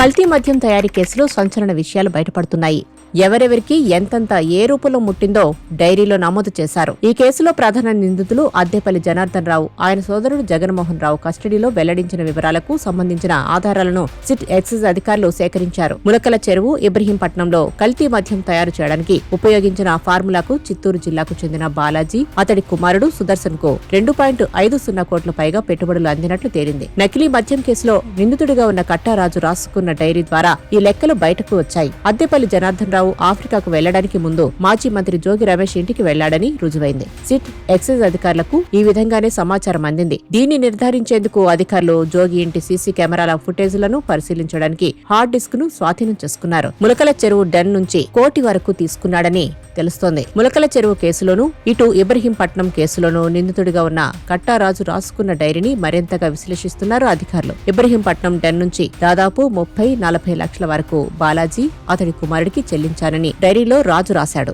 కల్తీ మద్యం తయారీ కేసులో సంచలన విషయాలు బయటపడుతున్నాయి. ఎవరెవరికి ఎంతంత ఏ రూపంలో ముట్టిందో డైరీలో నమోదు చేశారు. ఈ కేసులో ప్రధాన నిందితులు అద్దెపల్లి జనార్దన్ రావు, ఆయన సోదరుడు జగన్మోహన్ రావు కస్టడీలో వెల్లడించిన వివరాలకు సంబంధించిన ఆధారాలను సిట్ ఎక్సైజ్ అధికారులు సేకరించారు. ములకల చెరువు ఇబ్రహీంపట్నంలో కల్తీ మద్యం తయారు చేయడానికి ఉపయోగించిన ఫార్ములాకు చిత్తూరు జిల్లాకు చెందిన బాలాజీ, అతడి కుమారుడు సుదర్శన్ కు 2.50 కోట్ల పైగా పెట్టుబడులు అందినట్లు తేలింది. నకిలీ మద్యం కేసులో నిందితుడిగా ఉన్న కట్టారాజు రాసుకున్న డైరీ ద్వారా ఈ లెక్కలు బయటకు వచ్చాయి. అద్దెపల్లి జనార్దన్ రావు ఆఫ్రికాకు వెళ్లడానికి ముందు మాజీ మంత్రి జోగి రమేష్ ఇంటికి వెళ్లాడని రుజువైంది. సిట్ ఎక్సైజ్ అధికారులకు ఈ విధంగానే సమాచారం అందింది. దీన్ని నిర్ధారించేందుకు అధికారులు జోగి ఇంటి సీసీ కెమెరాల ఫుటేజ్లను పరిశీలించడానికి హార్డ్ డిస్క్ ను స్వాధీనం చేసుకున్నారు. ములకల చెరువు డెన్ నుంచి కోటి వరకు తీసుకున్నాడని తెలుస్తోంది. ములకల చెరువు కేసులోనూ ఇటు ఇబ్రహీంపట్నం కేసులోనూ నిందితుడిగా ఉన్న కట్టారాజు రాసుకున్న డైరీని మరింతగా విశ్లేషిస్తున్నారు అధికారులు. ఇబ్రహీంపట్నం డెన్ నుంచి దాదాపు 30-40 లక్షల వరకు బాలాజీ, అతడి కుమారుడికి చెల్లించానని డైరీలో రాజు రాశాడు.